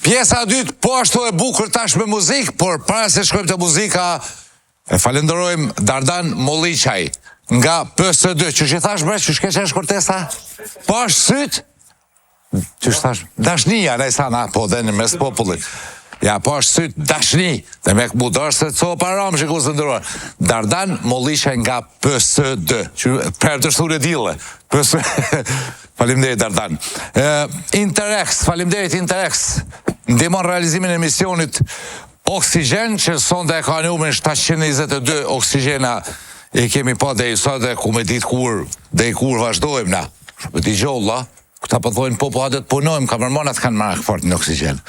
Pjesa e dytë, po ashtu e bukur tash me muzikë, por para se shkojmë të muzika, e falenderojmë Dardan Molliçaj nga PS2. Që që thash bre, që shkeqe është Kortesa? Po është syt? Që thash, dashnia, ne sa na, po dhe në mes popullit. Ja, po është syt dashni, dhe me këmudar se co param që ku së ndërruar. Dardan Molliçaj nga PS2, që për të shtur e dile. Faleminderit Dardan. Interex, faleminderit Interex. Ndihmon realizimin e misionit Oksigen, që sonte e ka numrin 722 oksigena i kemi pa dhe i sot dhe ku me ditë kur dhe i kur vazhdojmë na. T'i gjolla, këta pëthojnë po atë të punojmë, kamermanat kanë marrë fort në oksigen.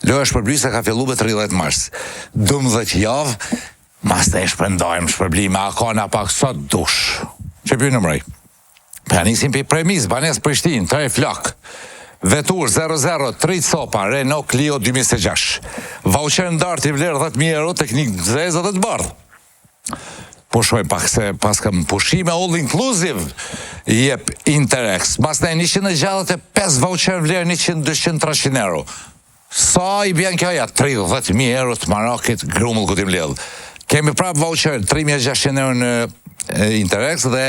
Loja shpërblyse ka fillu me 30 mars. 12 javë, mas të e shpërndajmë shpërblime, a ka na pak sot dush. Që për në mrej. Pra nisim për premis, Banes Prishtin, 3 flak. Vetur 00, 3 sopa, Renault Clio 2006. Voucher ndarë t'i vlerë 10.000 euro, teknik zezë dhe të bardhë. Po shojmë pak se pas kam pushime all inclusive, jep Interex. Mas ne 165 voucher vlerë 100, 200, 300 euro. Sa i bjen kjo ja? 30.000 euro të marakit grumull këtë im ledhë. Kemi prap voucher 3.600 euro në Interex dhe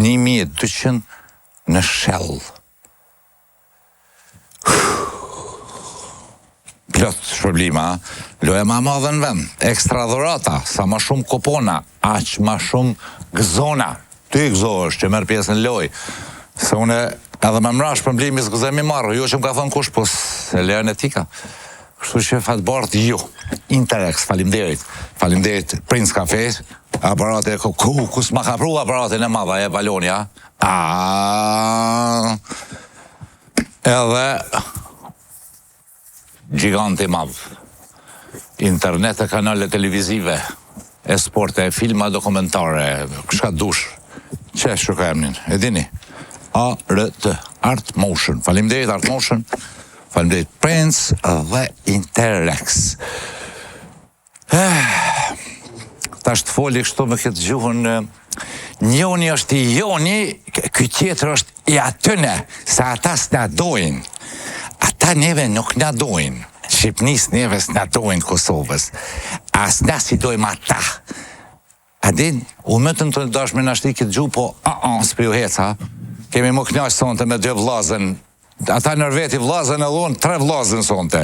1.200 në Shell. Plot shpërblima, loja ma madhe në vend, ekstra dhurata, sa ma shumë kupona, aq ma shumë gëzona. Ty gëzo është që merë pjesë në loj. Se une edhe me mra shpërblimi s'gëzemi marrë, jo që më ka thënë kush, po se lejën e tika. Kështu që fatë bartë ju, Interex, falimderit. Falimderit Prince Cafe, aparate, kus ma ka pru aparatin e madha, e balonja. Edhe giganti madhë, internet e kanale televizive, e sporte, e filma dokumentare, këshka dush, që shka emnin, e dini, ART, Art Motion, falimderit Art Motion, falimderit Prince dhe Interex. Ta është foli kështu me këtë gjuhën, njoni është i joni, këtë tjetër është i atyne, sa ata s'na dojnë. Ata neve nuk na dojnë, Shqipnis neve s'na dojnë Kosovës, as na si dojmë ata. A din, u mëtën të dashme në ashti këtë gjuhë, po s'pi u heca, kemi më knaqë sonte me 2 vlazën, ata nërveti vlazën e lonë, 3 vlazën sonte.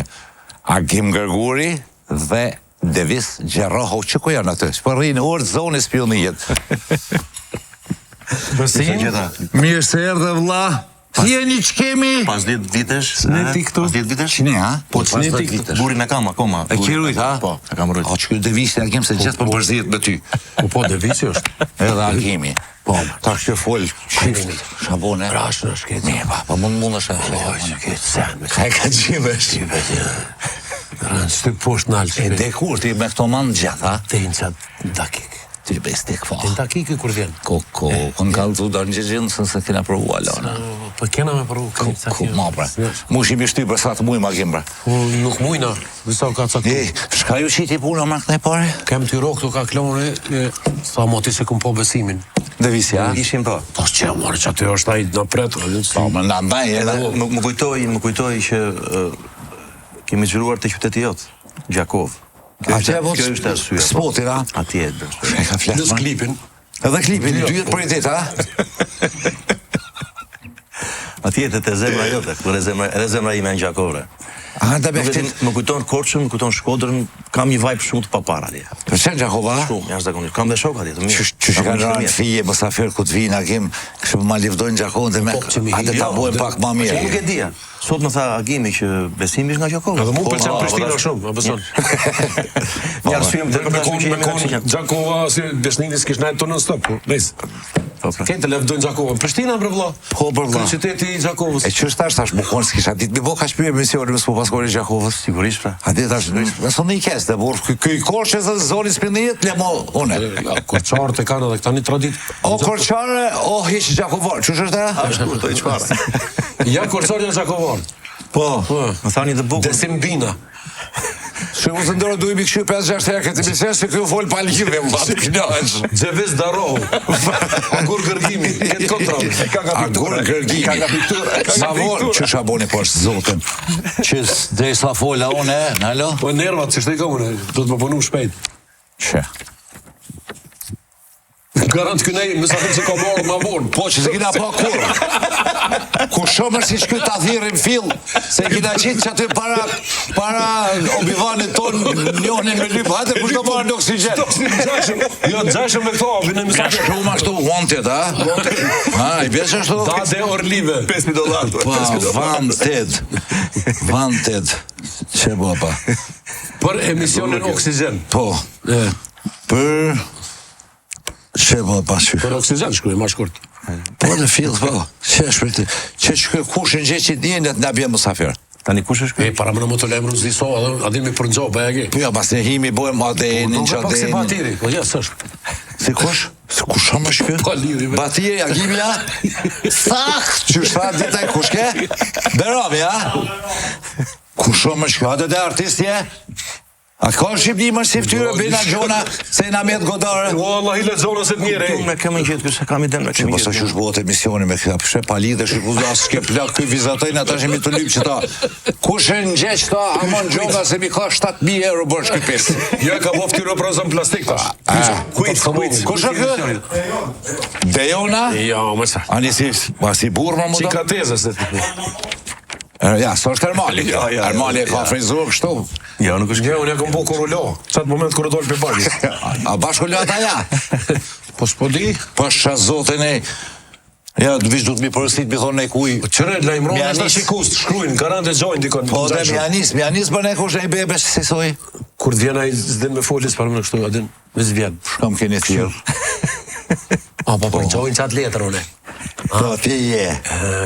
Agim Gërguri dhe Devis Gjerroho, që ku janë atë? Që rrinë orë zoni spionijet. Mirë se erdhe vla. Jeni që kemi? Pas 10 vitesh. Ne ti këtu? Pas 10 vitesh? Qine, ha? Po, që ne ti këtu? Burin e kam akoma. E ki rujt, ha? Po, e kam rujt. O, që kjo Devisi, a kem se gjithë për përzijet me ty. Po, Devisi është. Edhe Agimi. Po, ta shkjo folë. Shabone. Rashën është këtë. Ne, pa mund është. Po, që këtë sen. Ka e ka gjime është. Rënë, së të poshtë nalë. E dhe kur ti me këto manë gjatë, ha? Te në qatë dakik. Ti bestik, po. Te në dakik e kur vjen. Kënë kalë të darë në gjëgjinë, sënë se kena përvu alona. Po, kena me përvu. Ma, bre. Mu shimi shty për sa të mujë ma gim, bre. Nuk mujna. Disa ka caktu. Shka ju qiti puna ma këne pare? Kem të ro këtu ka klone, sa moti se këm po besimin. Devisi, ha? Ishim po. Po, që marë që aty është ajtë në pretë. Po, më në ndaj, edhe. Më kujtoj që kemi zhruar të qyteti jotë, Gjakov. Kjo është arsye. Spotin, ha? Atje. E ka fletë, Nësë klipin. Edhe klipin, dyjet për i ditë, ha? Atje të zemra jote, edhe zemra ime në Gjakovre. Më kujton Korçën, më kujton Shkodrën, kam një vibe shumë të papara atje. Për qenë Gjakova? Shumë, jashtë zakonisht. Kam dhe shok atje, të mirë. Që kanë rënë fije, mësafir ku të vinë, Agim, kështë ma livdojnë Gjakovën dhe me, atë ta bojnë pak ma mirë. Nuk e dhja. Sot më tha Agimi që besimi është nga Gjakova. Edhe mu përqen Prishtina shumë, a beson. Një arsujem të me konë Gjakova, si besniti s'kish najtë të non-stop, nis. Këtë të lefdojnë Gjakova. Prishtina më vëlla. Po, për vëlla. Qyteti i Gjakovës. E që është tash bukon s'kisha ditë, mi bo ka shpyrë emisioni më s'po paskori Gjakovës. Sigurisht, pra. A ditë tash, me sonë i kesë, dhe burë, këj korqës dhe zoni s'pindijet, le mo, une. Korçarët e kanë edhe këta një tradit. O korqare, o hiq Gjakovar, që është A është kur, të i qfara. Ja korçarë janë Gjakovar. Po, më thani të bukur. Desimbina. Shumë të ndërë duhet mi këshu 5-6 herë këtë emision, se kjo folë pa lidhje, vlad, knaqës. Gjevis Darohu. Agur Gërgimi. Këtë kontrol. Agur Gërgimi. Sa volë, që shaboni poshtë zotën. Që dhe sa fola une, nalo? Po nervat, që shte i komune, do të më punu shpejt. Që? Garant kënej, mësa të që ka morë ma vonë. Po, që se kina pa kur. Ku shumë si shky të athirin fill, se kina qitë që aty para obivanit ton njohnin me lypë, hajte për shto marrë në oksigen. Jo, gjashëm me këto, abin e mësa të Shumë ashtu wanted, a? I bjes ashtu? Da dhe orlive. $5,000. Pa, wanted. Që bo pa? Për emisionin oksigen. Po, për... Që bo pa që? Për oksigen shkruaj, ma shkurt. Po në fill, po. Që shpërti? Që shkruaj kushin gjeqit njënët në bje musafir. Tani kush është E, para më në më të lemru zdiso, adin mi përnxo, bëjegi. Po ja, pas në himi bojmë adenin, Nuk e pak si qadenin. batiri, po ja, sështë. Si kush? Si kush shumë është kjo? Ka lidhje me... Batiri, agimja? Sakt! Që shta ditaj kush ke? Berovi, a? Kush shumë është kjo? A dhe artistje? A ka Shqipni më si ftyre, bina gjona, se na met godare? O, Allah i le zona se të njere. Tu me kemë gjithë, këse kam i den me Që kemë posa që gjithë. shbohet emisioni me këta pëshe palidhe, shikuza, s'ke plak këj vizatojnë, ata shemi të lypë që ta. Kushen gjeq ta, amon gjonga se mi ka 7.000 euro bërë shkëpis. Jo, ka po ftyre prazën plastik tash. Kujt. Kush e kë? Dejona? Ja, më sa. Ani si burë më më do? Cikatezës dhe të Ja, së është Ermali. Ermali e ka frizurë kështu. Jo, nuk është Nge, unë e kom po korullo. Qatë moment kërë dojnë për bagi. A bashkë ata ja? Po s'po di? Po shë zotin e... Ja, vish du të mi përësit, mi thonë e kuj. Qëre, lajmëron Mjanis. është të shikust, shkrujnë, garant e gjojnë dikon. Po dhe mjanis për ne kush e i bebe që si soj. Kur të vjena i zdin me folis, parëm në kështu, adin, me zvjen. Shkam keni thirë. A, po për gjojnë qatë letër, une. Po, ti je.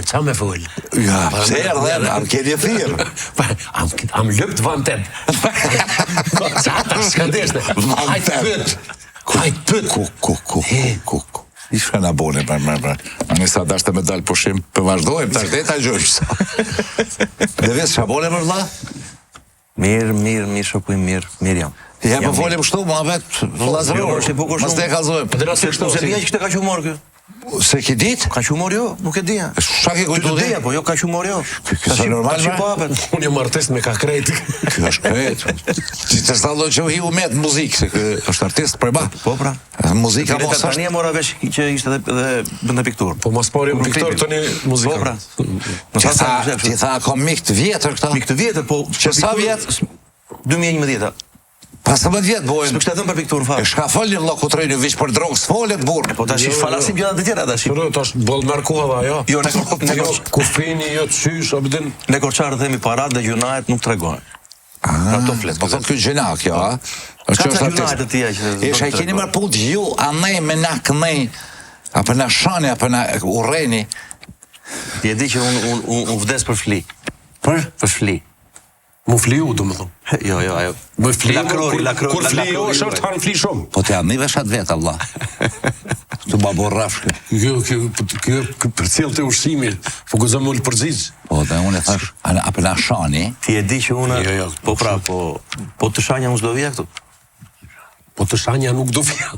Qa me fol? Ja, pse erdhen, am keni thirë. Am lëpt vantet. Qata s'kandeshte. Hajtë pët. Hajtë pët. Ku. I shka në bone, a njësa dashte me dalë pushim, për vazhdojmë, të shdeta gjojshë. Dhe vesë, shabone për vla? Mirë, shokuj, mirë jam. Ja, për folim shtu, ma vetë, vlazëror, mas te kalzojmë. Se dhja që këte ka që morë kë? Se ki dit? Ka që morë jo, nuk e dhja. Shka ki kujtu Ty dhe? dhja, po jo ka që morë jo. Kësa normal, Ka që po apet. Unë jam artist me ka krejt. Kjo është krejt. Që të stalloj që hi u met muzikë, se kë është artist për ba. Po pra. Muzika mos është... Tani e mora vesh që ishte dhe bënda pikturë. Po mas pari piktor të një muzika. Po pra. Ti tha, ka mik të vjetër këta? Mik të vjetër, po... Që sa vjetë? 2011. 15 vjetë bojnë. Nuk shte dhëmë për pikturë E farë. shka folin lokutrejnë vish për drogë, s'folet burë. Po tash falasim gjëra të tjera tash. Shërë, tash bëllë mërkova, jo. Jo, ne Kufini, jo të qysh, abdin. Ne korçarë themi parat dhe gjunajet nuk tregojnë. Ato flet. Po thotë kjo gjena kjo, a? Ka të gjunajet të tia që... E shka i keni mërë punë ju, a nej me na kënej, apë na shani, apë na ureni. Ti e di që unë vdes për fli. Për? Për fli. Mu fliu, du më thonë. Jo, ajo. Më fliu, Lakrori, kur fliu, është hanë fli shumë. Po të janë një veshat vetë, Allah. Të babor rafshke. Kjo për cilë të ushqimi, po gëzë më lë përgjigj. Po dhe unë e thash, apë na shani. Ti e di që unë... Jo. Po pra, po të shanja unë s'do vija këtu. Po të shanja nuk do vija.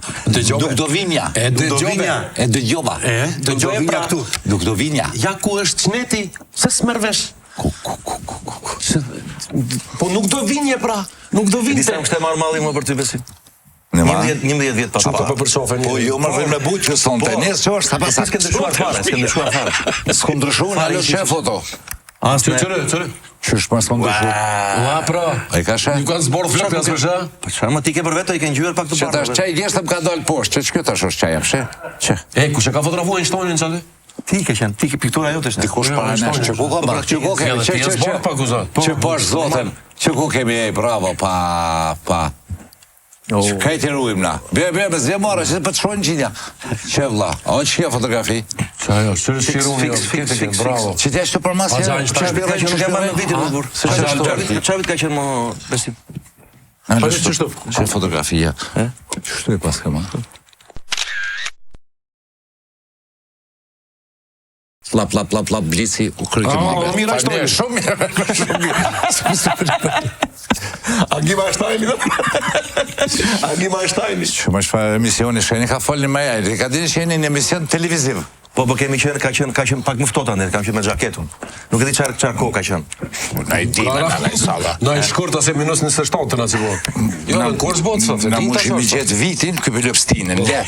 Nuk do vinja. E E dëgjova. dëgjove pra. Nuk do vinja. Ja ku është qneti, se s'mervesh. Ku. Po nuk do vinje pra, nuk do vinte. Disa më kështë e marë malli më për ty besim. Në ma? 11 vjetë pa Që pa. të përshofe një. Po jo më vëmë në buqë që sonë të njësë që është, Po s'ke ndryshuar fare. s'ku ndryshu në alë që foto. Qëre? Qysh më s'ku ndryshu. Ua pra. A i ka shë? Nuk kanë zborë flok, asë përshë? Po çfarë më ti ke për vetë, i ke ngjyrë pak të Që tash bardhë. qaj gjeshtëm ka dalë poshtë, që kjo tash është qaj apshe? Që? E, ku që ka fotografuar një shtonin që aty? Ti ke qenë, ti ke piktura jote është. Dikush para nesh, që ku ka bërë, që ku kemi, Ti e zborë pak u zotë. që po është zotën, që ku kemi e, bravo, pa. Që kaj të ruim na. Be, zje mora, që për të shojnë gjinja. Që vla, o që kjo fotografi? Që ajo, që Fix, bravo. Që të eshte për masë, Që Ka që nuk e marrë në vitin më burë. Se që Alberti. Çavit ka qenë më besim. Që fotografia. Qështu e pas kema? Plap, blici, u kryqë më mirë ashtu. Shumë mirë. Agim Ashtajni. Agim Ashtajni. Shumë është emisioni, shkeni ka folni me jajri. Ka dini që jeni në emision televiziv. Po kemi qenë, ka qenë pak më ftohtë anë, kam qenë me xhaketun. Nuk e di çfarë kohë ka qenë. Na i di, na i salla. Na i shkurta se minus 27 na sigo. Jo, në kurs bot sot. Na mushim i gjetë vitin, këpë lëpstinën, le.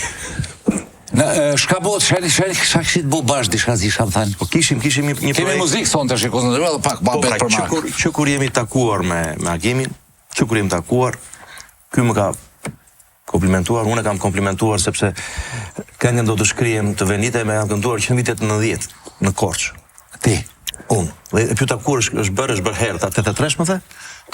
Shka bot, shka këshit bo bashkë, dishka zisha më thanë. Po kishim një projekt. Kemi muzikë sonë të shikos në dhe pak babet për marë. Që kur jemi takuar me Agimin, që kur jemi takuar, ky më ka komplimentuar, unë e kam komplimentuar sepse këngën do të shkrijem të venite me janë kënduar që në vitet 90 në Korçë. Ti? Unë. Dhe e pyu takuar është bërë herë, ta 83 më the?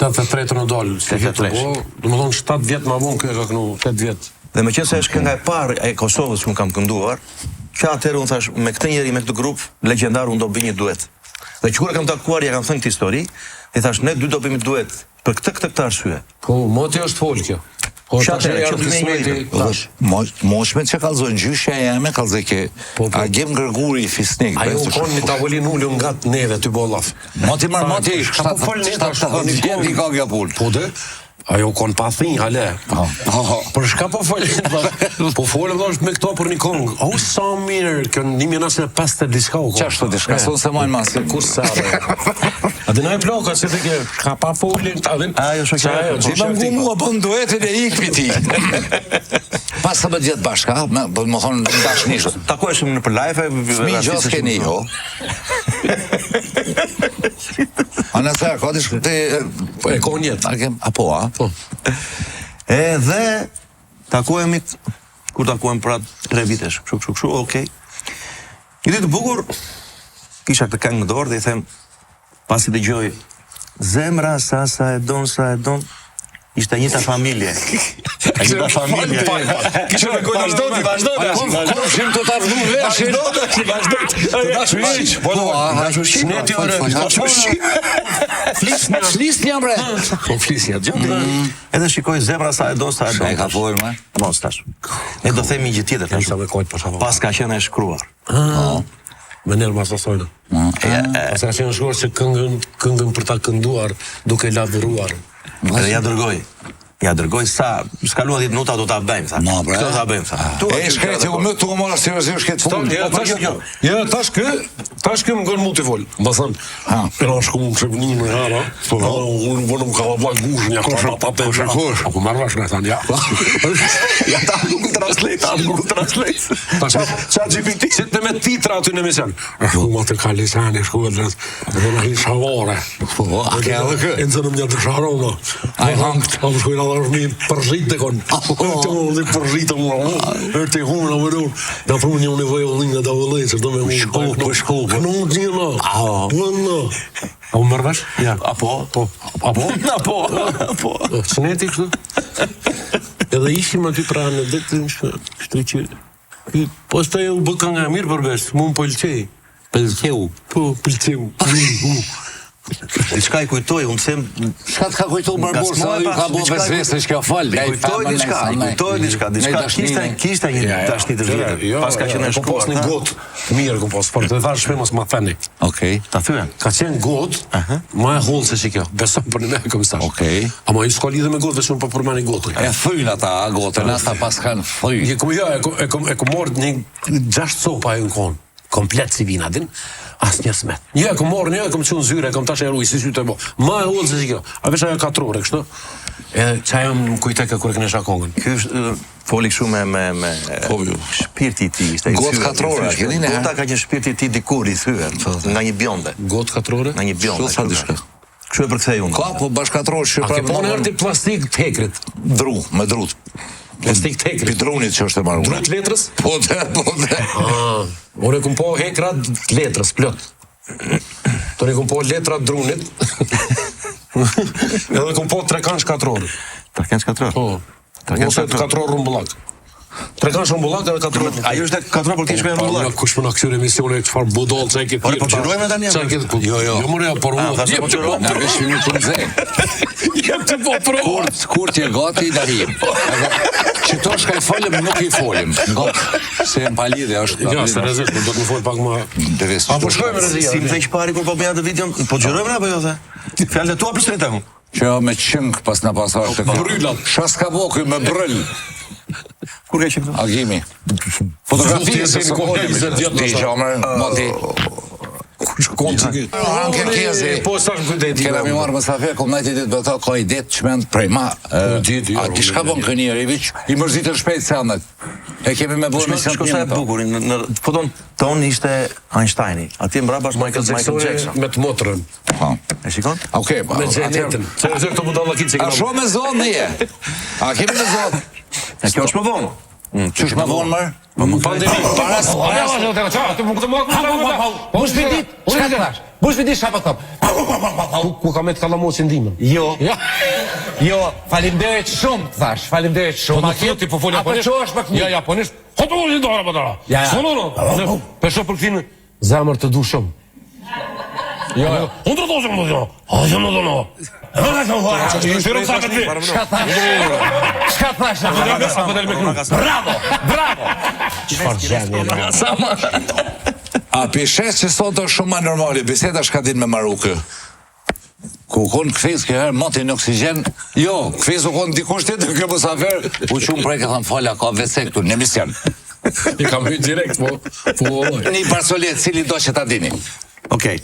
83 në dollë, si vjetë të bo, dhe më thonë 7 vjetë ma vonë kërë ka kënu 8 vjetë. Dhe me qenë se është kënga e parë e Kosovës që unë kam kënduar, që atëherë unë thash, me këtë njeri, me këtë grupë, legjendar unë do bëj një duet. Dhe që kur e kam takuar, ja kam thënë këtë histori, i thash, ne dy do bëjmë duet, për këtë arsye. Po, moti është folë kjo. Moshmet që kalzojnë gjyshja jeme, kalzoj ke Agim Gërguri i Fisnik. Ajo konë një tavolin ullë nga të neve të bolaf. Moti, shka po folë një të Po dhe? Ajo konë pa thinj, hale. Për shka po folë? Po folë dhe është me këto për një kongë. O, sa mirë, kjo një mjë nëse 50 diska u konë. Qashtu diska, sonë se majnë masë. Kur sa dhe? A dhe na e ploka, se të ke, shka pa folë, të adhin. Ajo shokja. Më ngu mua për në duetin e ikmi ti. Pas të më gjithë bashka, më thonë në dashnishë. Takueshëm në për live, Fmi gjos keni jo. A në thërë, ka dishë këte... E ko njetë. Apo, a? Dhe takuemi, kur takuemi për atë 3 vitesh, këshu, okej. Një ditë bukur, kisha këtë këngë në dorë dhe i them, pasi të gjoj, zemra sa e don, ishte njëta familje. Njëta familje. Kishë me kojnë vazhdojnë. Kërshim të të avdu veshin. Flis një bre. Po flisja, gjëndë. Edhe shikoj zemra sa e don. E ka pojnë, ma? Mos tash. Ne do themi një gjithë tjetër. Pas ka qenë e shkruar. Me nërë mas asojnë. Pas ka qenë shkruar që këngën për ta kënduar duke lavdëruar. Edhe ja dërgoj sa, s'kalua 10 minuta do t'a bëjmë, tha. Këtë do t'a bëjmë, tha. E shkreti, u më të u mora seriosisht shkret punë. Ja, tash kë më gërë mu të volë. Më thënë, e na shku më shëpënin me hara, unë vënë më ka vlak gush, një kush. Ako marrë vash me thënë, ja. Ja ta Google Translate. Qa GPT? Si të me titra aty në emision. Shku më të ka lisani, shku e dhe në hi shavare. A ke edhe kë? E nëzënëm një të sharona. A i hangt. A më shkujnë adhe është një përzit të konë. Të më dhe përzit të më. Hërë të i humë në vërën. Da prunë një nevoj o dhinë dhe da vëllej, se do me më shkollë. Kënë më të një në. Në. A më mërvesh? Ja. Apo? Sëneti kështu? Edhe ishim aty pra në detë shtë që... Po së të e u bëka nga mirë përvesh, mu më pëlqej. Pëlqeu? Po, pëlqeu. Diçka i kujtoj, unë them... Shka të ka kujtu mërburë, sa ju ka bo besvesë që ka falë. I kujtoj diçka, kishte një dashni të vjetër. Pas ka qenë shkuar. Pas një gotë, mirë ku pas, për të thash shpe mos ma theni. Okej. Ta thyen. Ka qenë gotë, ma e hollë se që kjo, besëm për në me komisash. Okej. Ama i s'ka lidhe me gotë, vesëm për përmani gotë. E thyn ata gotën, ata pas kanë thyn. E ku morë një 6 copa e në konë, komplet si vina din, as një smet. Një e kom morë, një e kom qënë zyre, e kom tash e rujë, si sytë e bo. Ma e ullë se si kjo. A vesh ajo 4 ore, kështë? E qaj më kujteke kërë kënesha kongën. Ky është foli kështu me shpirti ti. Gotë 4 ore, këni ne? Gota ka qenë shpirti ti dikur i thyen, nga një bjonde. Gotë 4 ore? Nga një bjonde. Kështu e përkthej unë. Ka, po bashkë 4 ore shqipra... A ke ponë erdi plastik të hekrit? Dru, me drut. Plastik të hekrit? Pidrunit që është e marrë. Drut letrës? Po dhe. Unë e kum po hekrat letrës, plot. Tore kum po letrat drunit. Edhe kum po 3 kanç 4 orë. 3 kanç 4 orë? Po. Ose 4 orë rumbullak. Tregon shumë bullak edhe katro. Ajo është katro për ti shkojnë rregullak. Kush më na kthyr emisione çfarë budall çaj ke Po çurojmë tani. Jo, më po po çurojmë. Na vesh një punzë. Jam të po pro. Kur ti gati darim. Që to shkaj folim nuk I folim. Ngot. Se më pa lidhje është. Ja, se rezerv, do të më fol pak më. Deves. Po shkojmë rezerv. Si më veç pari kur po bëja të videon, po xhirojmë apo jo the? Fjalët tua për stretë. Që me qënk pas na pasar të Bryllat. Shaska boku me bryll. Kur ka qenë? Agimi. Fotografi Zotë, se se kohë kohë, 20 vjet Ti ndoshta. jamër, moti. Konci. Anke kezi. Po sa kujdet. Kena mi marrë mësafer, kom najti ditë bëta ka I det çmend prej ma. A ti shka bon këni Riviç? I mërzitën shpejt se anët. E kemi me bërë mision Shko sa e bukur, në foton ton ishte Einsteini. Atje mbrapa është Michael Jackson. Me të motrën. E shikon? Okej, Me xhenetën. Se këto budalla kitë që A kanë. shumë me zonë në je? A kemi me zonë? E kjo është më vonë. Qysh me vonë mërë? Pandemi. Paras, Bush vidit, çka të thash? Bush vidit çfarë po thon? Ku ka me të kallamosi ndihmën? Jo. Jo, faleminderit shumë, thash. Faleminderit shumë. Po nuk ti po fol Apo çosh pak një. Ja, ponisht. Hotu i dora po dora. Ja. Sono. Pesho për kthimin. Zemër të du shumë. Jo. Hundra dozë më do. A jo më do no. Çka thash? Çka thash? Bravo, bravo. Çfarë gjë. A pishes që sot është shumë ma normali, biseda shka din me Marukë. Ku konë këfiz këherë moti në oksigen, jo, këfiz u konë dikush tjetër kjo mësafer, u qumë prej ka thënë fala, ka WC këtu, në emision. I kam hyrë direkt, po. Një barsolet, cili do që ta dini. Okej.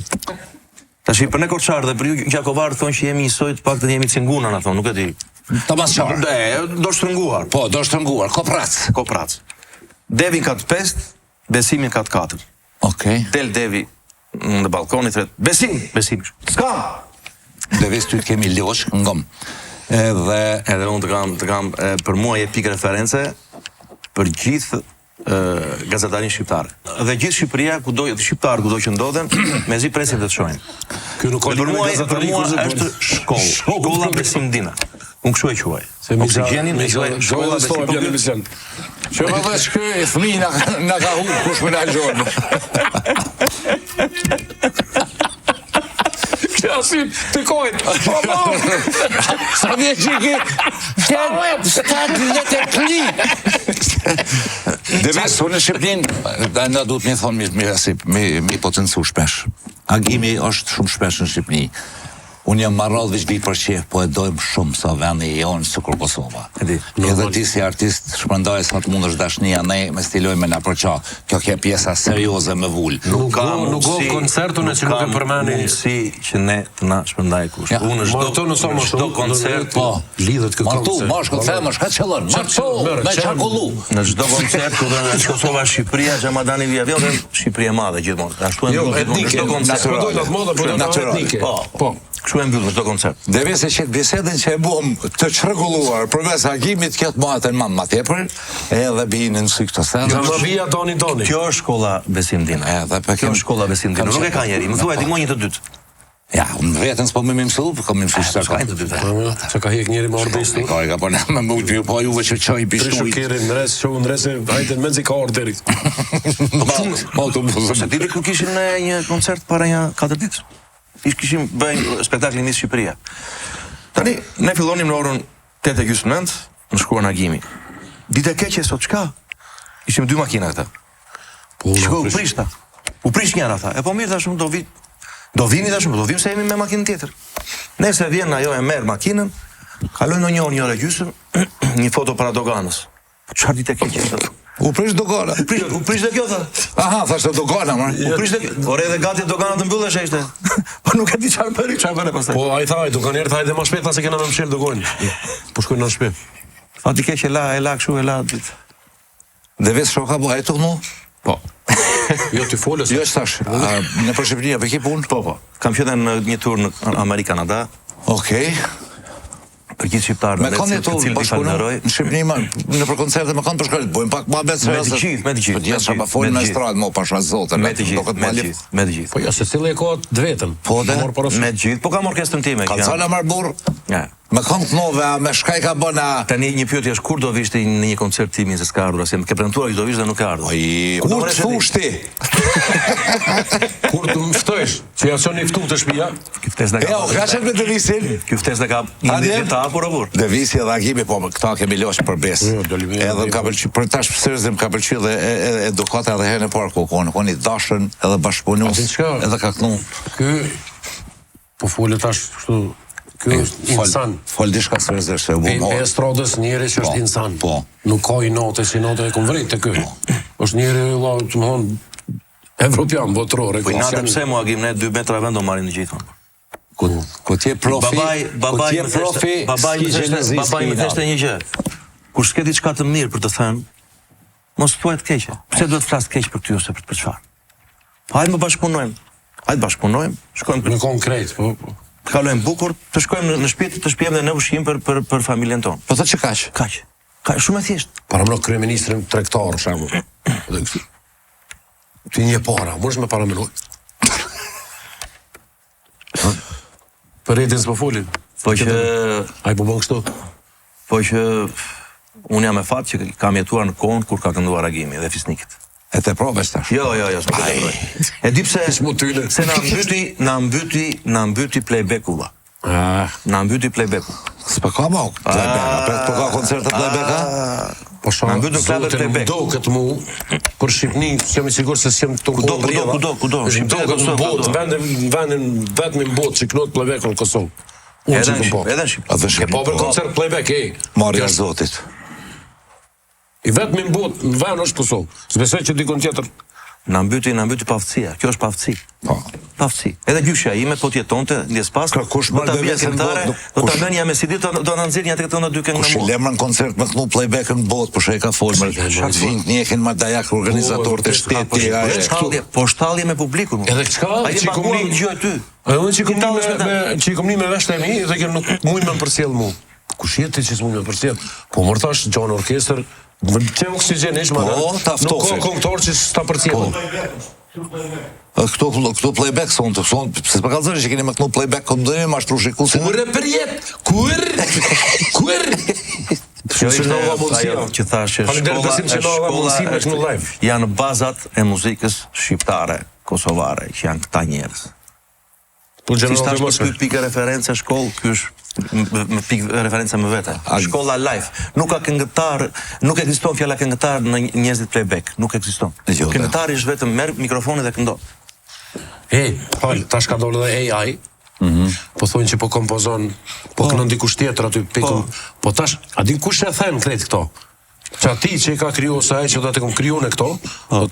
Tash për ne Korçar dhe për ju Gjakovar thonë që jemi njësoj të paktën jemi cinguna na thonë, nuk e di. Ta mas qarë. Do shtrënguar. Po, do shtrënguar, ko prac. Devin ka të 5, Besimin ka të 4. Okej. Del Devi në balkoni thret, Besim. S'ka. Devis ty të kemi losh, ngom. Edhe unë të kam për mua je pikë reference për gjithë gazetarin shqiptar. Dhe gjithë Shqipëria, shqiptar kudo që ndodhen, mezi presin të çojnë. Ky nuk ka Për mua gazetari është shkollë. Shkolla Besim Dina. Unë kështu e quaj. Oksigjenin e quaj shkolla Besim Dina. Që më dhe shkë e fëmi nga ka hu, kush më në alëgjonë. Kja si të kojnë. Sa vje që ki, shtatë vjetë e kli. Dhe vesë, unë në Shqipnin, në du të mi thonë mi potencu shpesh. Agimi është shumë shpesh në Shqipni. Unë jam marrall veç bi për qef, po e dojmë shumë sa vendi jonë Sukur Kosova. Edhe ti si artist shpërndaj sa të mund është dashnia, ne me stiloj me në përqa, kjo ke pjesa serioze me vull. Nuk ka koncertun e që nuk e përmeni. mundësi që ne të na shpërndaj kush. Unë çdo koncert, po, lidhet këtë Martu, koncert. mashkull, femësh, ka qëllën, martu, me qakullu. në çdo koncert ku dhe në Kosova, Shqipëria, Xhamadani via vjen dhe Shqipëria e madhe gjithmonë. Ashtu e mbyll gjithmonë në çdo koncert. Etnike. Po. Kështu e mbyll në çdo koncert. Dhe vese që bisedën që e buëm të çrregulluar përmes Agimit këtë matën ma tepër, edhe binë në sy këto sene. Nga më vija doni. Kjo është shkolla Besim Dina. Kjo është shkolla Besim Dina. Nuk e ka njeri. Më thuaj ti një të dytë. Ja, unë vetën s'po më mësu, po kam mësu çka ka. Që ka hek njeri më ordistë. Ka po na më mund po juve që çoj Prishu pishtuit. kiri në res, që unë rese, hajte në menzi ka orë deri. Se ti kur kishim në një koncert para një 4 ditë. Kishim bëjmë spektaklin Miss Shqipëria. Tani, ne fillonim në orën 8:30 në shkuar në Agimi. Ditë e keqe sot çka? Ishim 2 makina këta. Shko u prishta. U prish njëra tha. E po mirë tashun do vini tashun, do vim se jemi me makinë tjetër. Nëse vjen ajo e merr makinën, kalojnë në një orë gjysmë, një foto para doganës. Çfarë ditë e keqe sot? U prish dogana. U prish dhe kjo tha. Aha, thashtë dogana, më. U prish dhe ore edhe gati dogana të mbyllesh ishte. Po nuk e di çfarë bëri pastaj. Po ai tha, doganier tha hajde më shpejt se kena më mshël dogon. Po shkojnë në shtëpi. Fati keq e la kështu e la ditë. Dhe vetë shoka po ai mu? Po. Jo ti folës. Jo thash. Në Shqipëri apo ke punë? Po. Kam qenë në një tur në Amerikë, Kanada. Okej. Për gjithë shqiptarët Me kanë jetu bashkëpunoj në Shqipëri në për koncerte me kanë për shkollit, bojmë pak ma betë Me të gjithë. Po djesha pa folën në estradë, mo pasha zotën. Me të gjithë. Po ja se cili e ka të vetën. Po dhe me të gjithë. Po kam orkestrën time. Ka cala marr burr. Ja. Me këngë të nove, me shkaj ka bëna... Tani një pyetje është kur do vishte në një koncert tim se s'ka ardhur asnjë. Më ke premtuar që do vish dhe nuk ka ardhur. Kur të thush ti? Kur të më ftojsh, që ja çon i ftuar të shtëpia? Ky ftesë na ka. Jo, ka qenë me Devisin? Ky ftesë na ka një ta apo robur. Devisi edhe Agimi, po këta kemi loqë për besë. Edhe më ka pëlqyer, për tash përsëris më ka pëlqyer dhe edukata edhe herën e parë ku koni dashën edhe bashkëpunues, edhe ka kënu. Ky po folë tash kështu. Ky është insan. Fol diçka seriozisht se u bë. E stradës njëri që është insan. Po. Nuk ka i note si note e konvrit të ky. Është njëri valla, të më thonë, evropian, botror. Po natë pse mua Agim ne 2 metra vend do marrin të gjithë. Ku ti profi, babai më thashte një gjë. Kur s'ke diçka të mirë për të thënë, mos thuaj të keqe. Pse duhet të flas keq për ty ose për çfarë? Po hajde më bashkëpunojmë. Hajde bashkëpunojmë, shkojmë në konkret, po. Të kalojmë bukur, të shkojmë në shtëpi, të shpijemi dhe në ushqim për familjen tonë. Po të që kaq? Kaq. Shumë e thjesht. Paramendo kryeministrin tregtar, për shembull. Ti një para, mos më paramendoj. Për rrjetin s'po folin. Po që ai po bën kështu. Po që unë jam e fat që kam jetuar në kohën kur ka kënduar Agimi dhe Fisnikët. E te provesh tash. Jo, s'po të provoj. E di pse se na mbyti playbacku valla. Na mbyti playbacku. S'po ka më playback, apo po ka koncerte playbacka? Po shoh. Na mbytën klubet playback. Do këtë mu për Shqipni, jam i sigurt se s'jam këtu. Kudo. Vendin vetëm në botë që kënot playback në Kosovë. Edhe në Shqipëri. Po për koncert playback Marja Zotit. I vetëm në botë, në vend është Kosovë. S'besoj që dikon tjetër. Na mbyti paftësia. Kjo është paftësi. Po. Paftësi. Edhe gjyshja ime po t'jetonte ndjes pas. Kush më do ta bënë jam si ditë do na nxjerrin atë këto në 2 këngë në muaj. Kush lemën koncert me kënu playback në botë, po shej ka folur. Vin njëhin më dajak organizatorët e shtetit. Po shtallje me publikun. Edhe çka? Ai komunikon gjë aty. Unë që kom me veshtë e mi, dhe kjo nuk mujnë me përcjell mu. Kush jeti që s'mujnë me përcjell? Po më thash Gjon Orkestër, që oksigen ishma dhe, nuk ka këngëtor që s'ta përcjellën. Këto playback sonë, se s'pa kalëzëri që keni me kënu playback, këmë dëni ma shtru shikusin. Kur e përjet? Kur? Që thash shkolla janë bazat e muzikës shqiptare, kosovare, që janë këta njerëz. Si shtash më këtë pikë referencë shkollë, ky është më pikë referencë më vete. Shkolla live. Nuk ka këngëtar, nuk ekziston fjala këngëtar në njerëzit playback, nuk ekziston. Këngëtari është vetëm merr mikrofonin dhe këndon. Tash ka dolë dhe AI. Po thonë që po kompozon, po kënon dikush tjetër aty pikën. Po tash, a din kush e thën krejt këto? Që ati që i ka kriju ose ai që do të kom kriju në këto,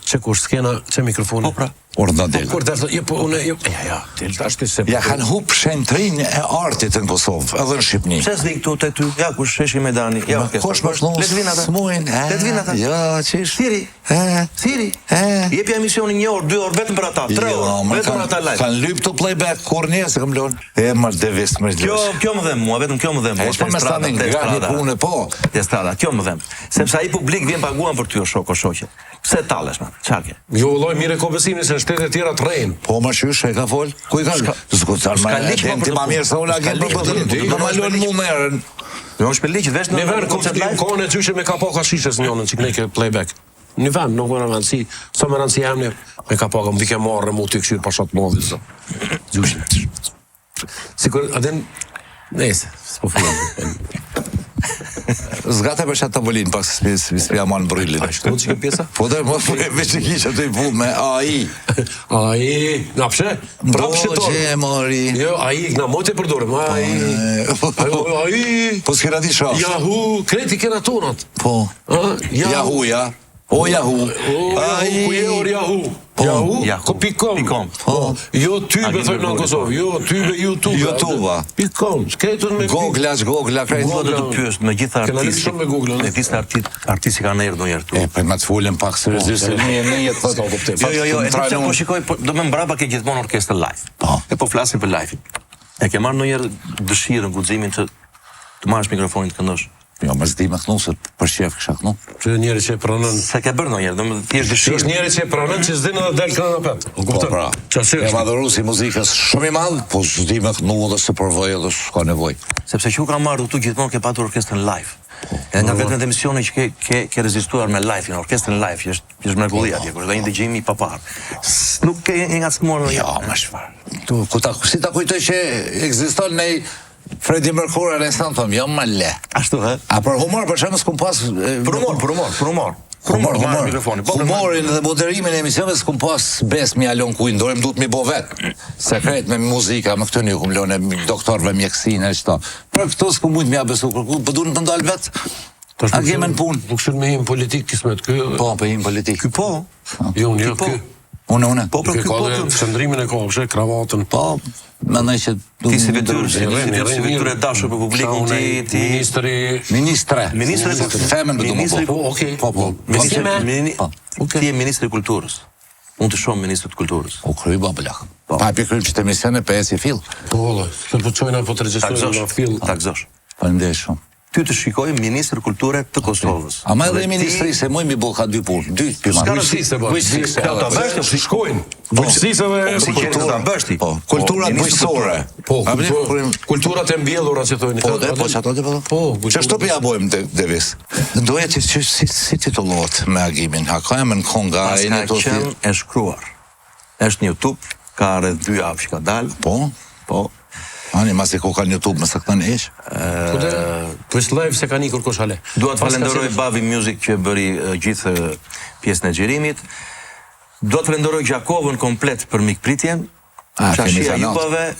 që kur s'kena, që mikrofoni. Po pra. Orda del. Kur del, del tash ti se. Ja kanë hup shentrinë e artit në Kosovë, edhe në Shqipëni. Pse s'di këtu te ty? Ja kush sheshi Medani. Ja, kush më thon? Let vin ata. Let vin ata. Jo, çish. Thiri. Jepi emisionin 1 orë, 2 orë vetëm për ata, 3 orë. Vetëm për ata live. Kan lyp të playback kur ne se kam lën. Më Devis më lësh. Kjo më dhem mua, vetëm kjo më dhem. Po më stanin gani punë po. Te strada, kjo më dhem. Sepse ai publik vjen paguan për ty o shok o shoqe. Pse tallesh më? Çfarë ke? Jo, lloj mirë ko besimin se shtetet e tjera të rrejnë. Po më shysh e ka fol. Ku i ka? S'ka më mirë se ola ke për të. Do ma lën më merren. Jo, është për liq vesh në vend koncert live. Kohën e gjyshë me kapoka shishes njënën që ne ke playback. Në vend nuk më rëndësi, sa më rëndësi jam me kapoka më dike marrë mu të këshirë pashat modhi zë. Gjyshë. Sikur, adin, nese, s'po fullam. Zgate për shatë tavolin, pak se s'pja ma në brillin. A shtu që ke pjesa? Po dhe më veç e kisha të i pu me AI. AI, nga pshe? Prap shëtor. Do që e mori. Jo, AI, nga mot e përdorëm. AI. Po s'kena di shaftë. Yahoo, kreti kena tonat. Po. Yahoo, ja. O Yahoo. Ku je or Yahoo? Yahoo.com. YouTube thojmë në Kosovë. YouTube. YouTube. .com. Skretën me Google, krejtë. Do të pyes me gjitha artistë. Me Google. Me gjitha artistë kanë erdhur ndonjëherë këtu. Po më të folëm pak seriozisht se ne jetë thotë kuptim. Jo, po shikoj, do më mbrapa ke gjithmonë orkestër live. E po flasim për live. E ke marrë ndonjëherë dëshirën, guximin të marrësh mikrofonin të këndosh? Jo, më zdi me kënu, se për shef kësha kënu. Që njeri që e pranën. Se ke bërë ndonjëherë, domethënë thjesht Që dëshirë. është njeri që e pranën që s'din edhe del këna në pet. U kupton? pra. Çfarë E madhëru si muzikës shumë i madhë, po zdi me kënu edhe se përvoj edhe s'ka nevoj. Sepse që u ka marrë këtu gjithmonë ke patur orkestrën live. Edhe nga vetëm emisioni që ke rezistuar me live, në orkestrën live, që është mrekulli atje, kur është një dëgjimi i papar. Nuk ke ngacmuar në Jo, më shfarë. Si ta kujtoj që ekziston nej Freddie Mercury në stan thom, jo më le. Ashtu, he? A për humor, për shembull s'kum pas Marr mikrofonin. Humorin dhe moderimin e emisioneve s'kum pas bes mi alon ku i ndorem, duhet mi bo vet. Sekret me muzika, me këtë një kum lone doktorëve mjekësinë e çto. Për këto s'kum mujt mi ja besu kërku, po duhet të ndal vet. A kemen punë? Nuk shën me him politik kismet ky. Po, po him politik. Ky po. Jo, ky. Unë. Po për Ky ky ka po. dhe qëndrimin e kohë, kravatën. Po, mendoj që Ti si vetur e dashur për publikun ti Ministri femën më Ministri- po. Okej. Po. Ti je ministri i kulturës. Unë të shoh ministrin e kulturës. U kryi bablak. Pa pi kryp që të misione për esi fill. Po, se po çojna po të regjistojnë në fill. Takzosh. Faleminderit shumë. Ty të shikoj ministri kulture të Kosovës. Ama edhe ministri se muj mi bo ka dy punë, dy pima. Ska rësise, po. Ta bësh Si shkojnë. Bujqësisë si dhe qenë ta bësh ti. Po, kultura bujqësore. Po, kulturat e mbjellura që thojnë. Po, dhe, po, që ato të po? Po, Që shto për ja bojmë, Devis? Doja që si titullohet me agimin, ha, ka e në konga, Pas e në ka të qenë e shkruar. Është në YouTube, ka rreth 2 javë që ka dalë. Po, ani masi ko ka në YouTube, më së këtën ish. Po është live se ka një kërkosh hale. Dua të falenderoj Bavi Music që bëri gjithë pjesën e xhirimit. Dua të falenderoj Gjakovën komplet për mikpritjen. Qashia Jupave,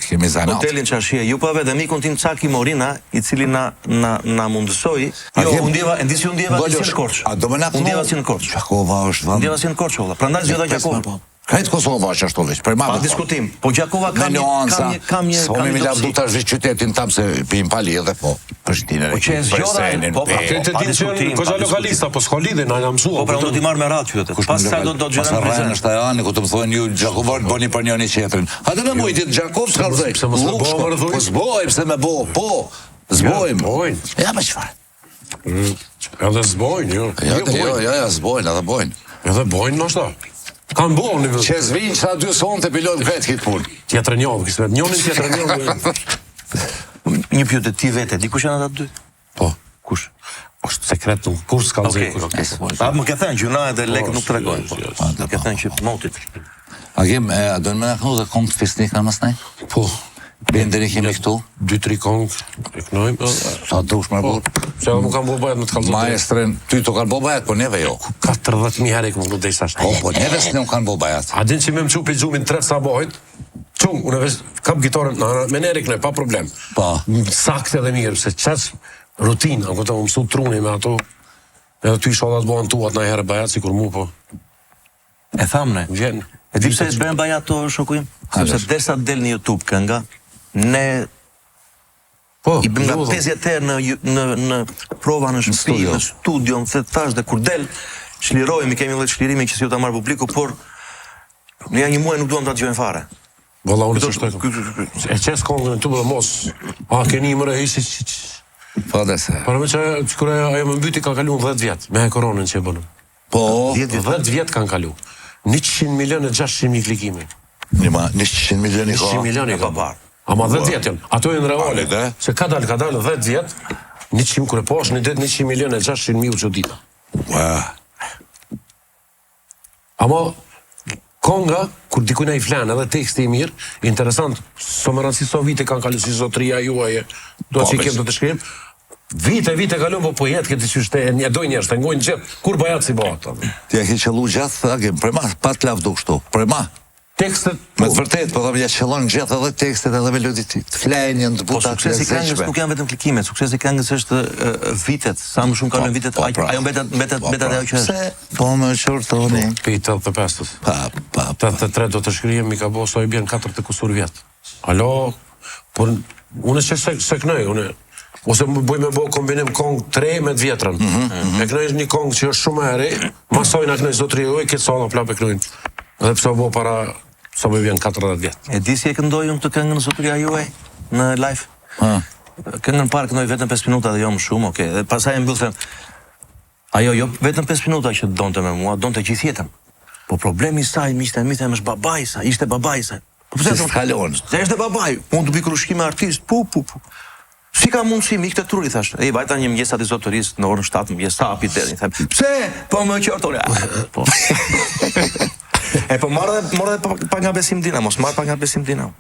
hotelin Qashia Jupave dhe mikun tim Caki Morina, i cili na mundësoi. Jo, unë ndjeva si në Korçë. A do më na Unë ndjeva si në Korçë. Gjakova është vend. Ndjeva si në Korçë, valla. Prandaj zgjodha Gjakovën. Krejt Kosova që ashtu veç, për ma Pa diskutim. Po Gjakova kam një Po mi lavdu të është qytetin tam se pim pali edhe po Prishtinën e Po që e zgjodha, po pra, Këtë pa ditë që diskutim. koza lokalista, po s'ka lidhje, na jam mësuar. Po pra, unë do t'i marrë me radhë qytetet. Pas sa do të gjëra në Pasarrajnë prezent. është ajani, ku të më thonë ju Gjakovar të bëni për njëni qetrin. Hajde me mujtit, Gjakov s'ka rëzaj. Pse mos e bëu, më rëdhuj? Po zbojmë, se me bo, po. Zbojmë. Bojnë. Ja, me qëfar. Edhe s'bojnë, jo. Jo, zbojnë, edhe bojnë. Edhe bojnë në ashta. Kanë bojnë një Që zvinë që ta dy sonë të pilot vetë kitë punë. tjetër njovë, kismet. Njonin tjetër njovë. Një pyetje ti vete, dikush janë ata dy? Po. Kush? Është sekret, kur s'ka Okej. zekur. A më ke thënë gjuna edhe lekët nuk tregojnë. jo, jo. Më ke thënë që motit. A kem, a do në me naknu dhe kongë të fisnik në mësnej? Po. Benderi kemi këtu? 2-3 kongë, e knojmë. Sa dush më burë? Se edhe mu kam bo bajat me të kalzot. Maestren, ty të kanë bo bajat, po neve jo. 40.000 herë këmë nuk dejsa shtë. Po neve s'ne kanë bo bajat. A din që me më qupi gjumin 3 sa bojt, qëmë, unë vesh, kam gitarën, me nere kënoj, pa problem. Po. Sakte dhe mirë, se qësë rutinë, a këta më mësu truni me ato, edhe ty shodat bohan tuat na herë bajat, si kur mu, po, E thamne. vjen. E di pse bëhen bajat to shokuim? Sepse derisa del në YouTube kënga, ne Po, i bëm nga lodha. 50 herë në prova në shtëpi, në studio, në se thash dhe kur del, çlirohemi, kemi lloj çlirimi që si ta marr publiku, por ne një muaj nuk duam ta dëgjojmë fare. Valla unë që shtoj. E qes kongën të dhe mos, a keni më rëhisi Po dhe se. para me që kërë ajo më mbyti ka kalu 10 vjetë, me koronën që e bënëm. Po, 10 vjetë kanë kalu. 100 milion e 600.000 klikimi. 100 milioni ka. 100 milioni pa ka. parë. Ama 10 vjetë janë. Ato e në reale. dhe? Se ka dalë 10 vjetë, 100 kërë poshë, një ditë 100 milion e 600.000 që dita. Ama konga, kur dikujna i flenë edhe teksti i mirë, interesant, so më rëndësi so vite kanë kalu si zotria juaje, do që i kem do të shkrim, vite kalon, po jetë këtë që shte, një doj njerës, të ngojnë gjithë, kur bajat si bëhat. Ti e ke qëllu gjatë, agim, për ma, pa të lavdu kështu, për ma. Tekstet, Me të vërtet, po dhe ja qëllon gjatë edhe tekstet edhe melodit, të flenjen, të Po buta të suksesi këngës nuk janë vetëm klikimet, suksesi këngës është vitet, sa më shumë kalojnë vitet, ajo mbetet ajo që është. Se, po më qërtoni. pi 85-ës. Pa. 83 do të shkrijem, mi ka bo, so i bjen 4 të kusur vjetë. Alo, por unë që se knoj, unë, ose më bëj me bo kombinim kong 3 me të vjetrën. E knoj një kong që është shumë e re, masojnë a knoj zotri oj, këtë sa në plap e knojnë. Edhe pëse bo para, sa më vjen 40 vjetë. E di si e këndoj unë këtë këngën në zotëria juaj në live? këngën parë këndoj vetëm 5 minuta dhe jo më shumë, okay. Dhe pastaj e mbyll them, ajo jo vetëm 5 minuta që donte me mua, donte gjithë jetën. Po problemi i saj, miqtë e mi them, është babai i saj, ishte babai i saj. Po pse të kalon? Se ishte babai, unë të bëj krushkime artist, pu. Si ka mundësi mi këtë truri, thash. E vajta një mëngjes aty zotërisë në orën 7 mëngjes, sa hapi deri, them. Pse? Po më qortore. Po. E po marrë pa nga besim dina, mos marrë pa nga besim dina.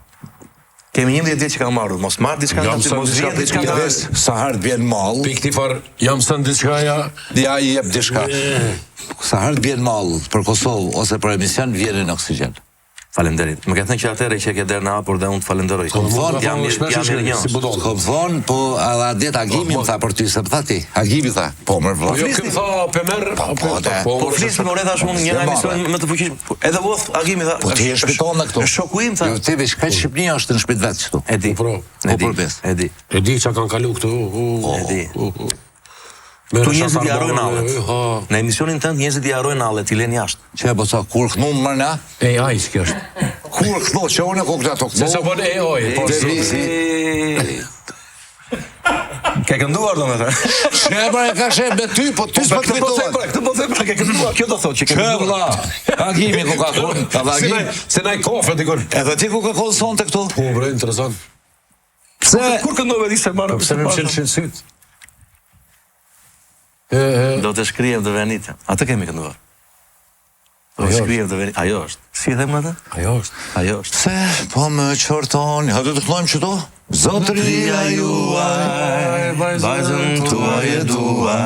Kemi 11 ditë që kam marrë, mos marrë diçka nga mos vjen diçka nga sa herë të vjen mall. Pikë këtij far, jam sën diçka ja. Ja I jep diçka. Sa herë të vjen mall për Kosovë ose për emision vjen në oksigjen. Faleminderit. Më ke thënë që atëherë që ke derë në hapur dhe unë të falenderoj. Jam mirë. Kom thonë, po edhe adet Agimi më tha për ty, se më tha ti. Agimi tha, po më vëllai. Jo këm tha pemer, po flisni më thash unë një emision më të fuqishëm. Edhe voth Agimi tha. Po ti je shpiton në këtu. Shoku im tha. Jo ti veç kaq Shqipëria është në shtëpi vet këtu. E di. E di. E di çka kanë kalu këtu. E di. Tu njerëzit I harrojnë hallet. Në emisionin tënd njerëzit I harrojnë hallet, I lën jashtë. Çe po sa kur kthum më na? AI kjo është. Kur ktho që unë ko këta Se sa bën AI, po Ke kënduar domethënë. Çe e ka sheh me ty, po ty s'po të fitohet. Këtë po them, ke kënduar, kjo do thotë që ke kënduar. Agimi ku ka thonë, Agimi. Se na I kofë dikon. Edhe ti ku ka qenë sonte këtu? Po bre, interesant. Pse kur këndove di se marrë? Pse më çel syt? Do të shkrijem të venitë. Atë kemi kënduar. Do të shkrijem të venitë. Ajo është. Si them atë? Ajo është. Se po më qortoni. Ha do të thojmë çdo? Zotëria juaj, vajzën tuaj e dua,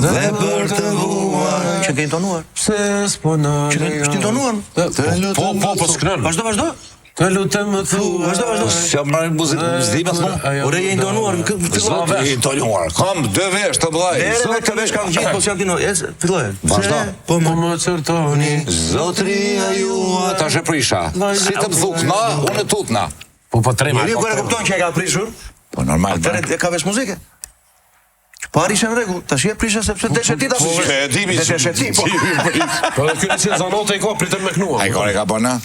dhe për të vuaj. Që keni tonuar? Pse s'po na? Që keni tonuar? Po skren. Vazhdo. Të lutem më thuaj. Vazhdo. S'jam marrë muzikë, s'dima thonë. Ore je intonuar, Zotë je intonuar. Kam 2 vesh të vllai. Zotë të vesh kam gjithë, po s'jam tino. Filloj. Vazhdo. Po më qortoni. Zotëria juaj, tash e prisha. Si të më thukna, unë tutna. Po trema. Njeriu kur e kupton që e ka prishur, po normal. Atëre ka vesh muzikë. Pari ishte në rregull, tash je prisha sepse deshe ti ta Po e di mi. deshe ti. Po ky si zanote I ka pritet me knua. Ai ka bëna.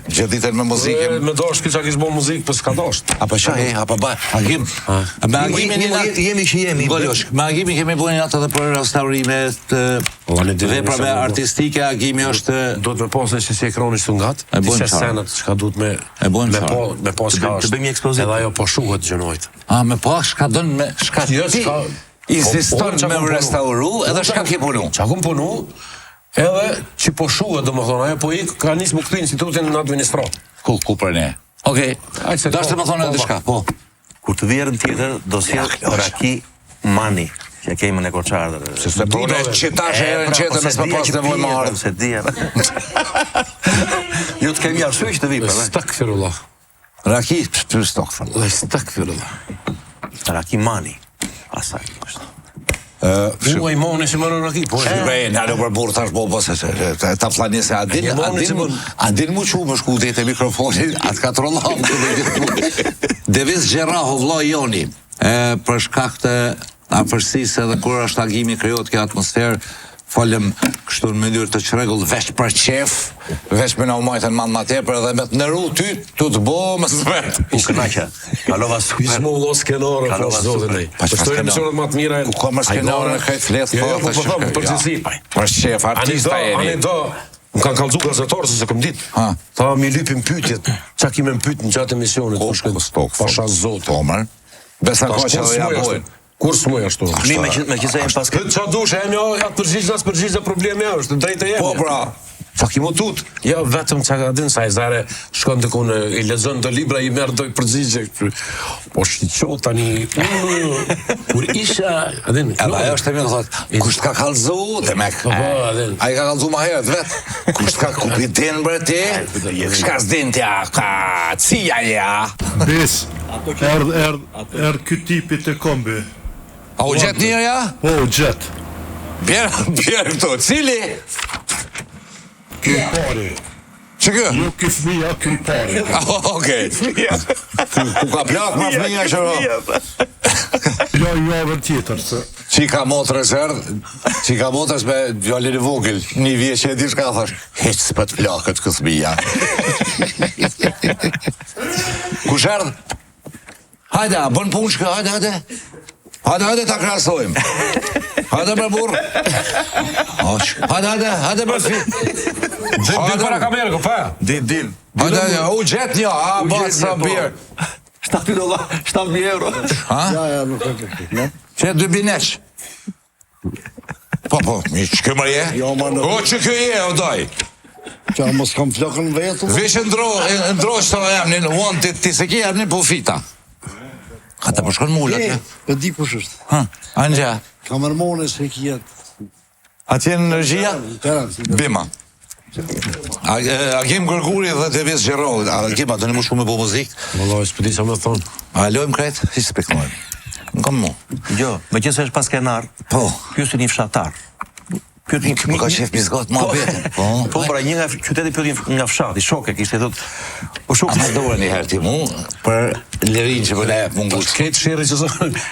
Gjithë ditën me muzikë. Me dosh kisha kish bën muzikë, po s'ka dosh. Apo shaj, apo ba. Agim. Me Agimin jemi që jemi. Golosh. Me Agimin kemi bënë atë edhe për restaurimet të veprave artistike. Agimi është duhet me pasë se si ekrani është ngat. Disa scenat çka duhet me pas ka. Të bëjmë një ekspozitë. Edhe ajo po shuhet gjënojt. Me pas ka dën me shka ti. Insiston me u restauru edhe shka ki punu. Qa kum punu, edhe që po shuhet domethënë, ajo po ka nisë më këtë institutin në administrat. Ku për ne. Okej, dash të më thonë edhe shka, po. Kur të vjerën tjetër, do sjell Raki Mani, që kemi në Korçardër. Se po ne qitash herën qetë me s'pa pas nevojë më ardhë. Se dia. Jo të kemi arsye që të vi, Stakfirullah. Raki, stokfirullah. Stakfirullah. Raki Mani. Asaj është. Mua I moni që marrë Raki, po. Shqipërin, në për burë tash bo, ta flani se adin mu që më shku dhejtë e mikrofonin, atë ka trollam këtë. Devis Gjeraho, vlla Joni, për shkak të afërsisë edhe kur është Agimi krijot kjo atmosferë, falem kështu në mënyrë të çrregull veç për qef, veç me na u majtën ma tepër edhe me të nëru ty, tu të bo më svet. U kënaqa. Kalova super. Ismo ullo skenore, po zotin ai. Po shtojmë emisionet më të mira. Ku ka më skenore, ka të flet po them përgjithësi. Për qef artista jeni. Ani do më kanë kallzu gazetarë se kam ditë. Tha mi lypim pyetjet. Çka kimë pyet në gjatë emisionit po shkoj. Pasha zot. Po më. Besa ka që ja bojnë. Kur s'muj ashtu? Mi me që e pas këtë qa dush, e mjo, atë përgjigj problemi e është, drejtë e jemi. Po, pra. Sa ki mu tut. Ja, vetëm që ka din, sa I zare, shkon të kune, I lezën të libra, I merë doj përgjigje. Po shqo tani, kur isha, adin. Edhe ajo është e mirë, thotë, kusht ka kallzu, dhe mek. A I ka kallzu ma herët, vetë. Kusht ka kupitin bre ti, shka s'din tja, ka cija ja. Bes, erdh ky tipi të kombi. A u gjet njërë ja? Po, u gjet. Bjerë këto, cili? Ky pari. Që kë? Jo ky fëmija, ky pari. Okej. Ku ka plak ma fëmija që ro? Jo, javën tjetër, se... Qika motrës qika motrës me gjallin I vogël, një vjeqe e di shka thash, heq s'pët plakët këtë fëmija. Kush erdh? Hajde, a bën punë shkë, hajde. Hajde ta krasojmë. Hajde për burr. Hajde për fi. Dil para kamerë, pa. Dil. Hajde, u gjet një, ba sa birë. 7.000 euro. Ja, nuk e ke. Që 2 bineq. Po, mi që këmër je? Jo, ma nuk. O, që kë je, o doj. Qa mos kam flokën vetë. Vesh ndro që të emnin, uan ti se ki emnin po fita. Ka të përshkon mullat, ja? E di kush është. Anëgja, Kamermone se ki jetë. a tjenë në regjia? Bima. Agim Gërguri dhe Devis Gjerolli. Agim, a të një mu shumë me po muzikë? Vëllai, s'po di sa më thon. A lojmë kretë? Si spektojmë? Në kam mu. Jo, me që se është pas kenar, Po. pjusë një fshatar. Më ka qef pizgat ma betin. Po, pra një nga qyteti pjoti nga fshati, shoke, kishte thot, po A shoke, ma dore një herë ti mu, për lirin që për ne e mungus. Këtë shirë që sa,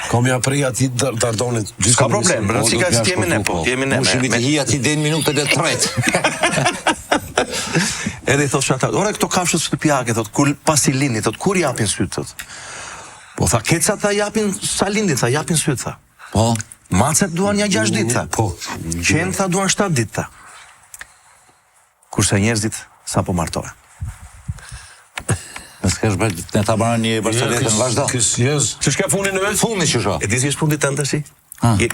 kam ja prej ati Dardonit. Ka problem, rëndësika që t'jemi ne, po, t'jemi ne. Mu shimi të hi ati den minutët e tret. Edhe i thot fshatar, ora këto kafshët shtëpiake, thot, kur pasi lindi, thot, kur japin sytë, thot. Po, tha, kecat tha japin sa lindin, tha, japin sytë, tha. Po. Macet duan një 6 ditë, tha. Po. Qenë, tha, duan 7 ditë, tha. Kurse njerëzit, sa po martohen. Nësë kesh bërë, ne ta banë një Barceletën vazhdo. Jes. Që shka funin në vetë? Fundi që sho. E di si është fundi tënë të shi?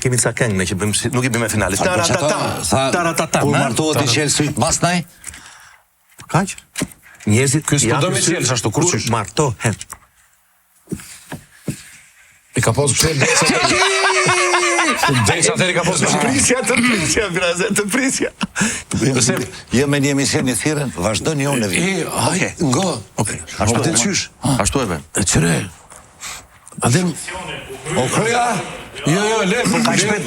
Kemi ca këngë, ne që bëjmë, nuk i bëjmë e finalit. Taratata. Kur martohet i qelë sytë mas nej? Kaq? Njerëzit Ky s'po do me qelë, ashtu, kur qysh? martohen. I ka posë pështet Deca atër i ka posë pështet. Të prisja. Besem. Je me një emision një thiren, vazhdo një unë e vitë. Hajde, nga. Ashtu Adem e qysh? Ashtu e bën. E qëre. Adem. O kryja? Jo, le.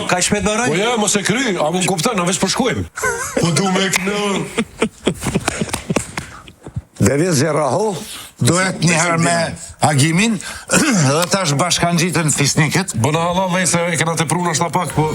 Ka shpejt Po bëroj? ja, mos e kry, a më kuptan, a veç përshkojmë. Po du me kënë. Devis Gjerraho, duhet një herë me Agimin, dhe tash bashkan gjitën fisnikët. Bëna halal, se e kena të pruna shta pak, po...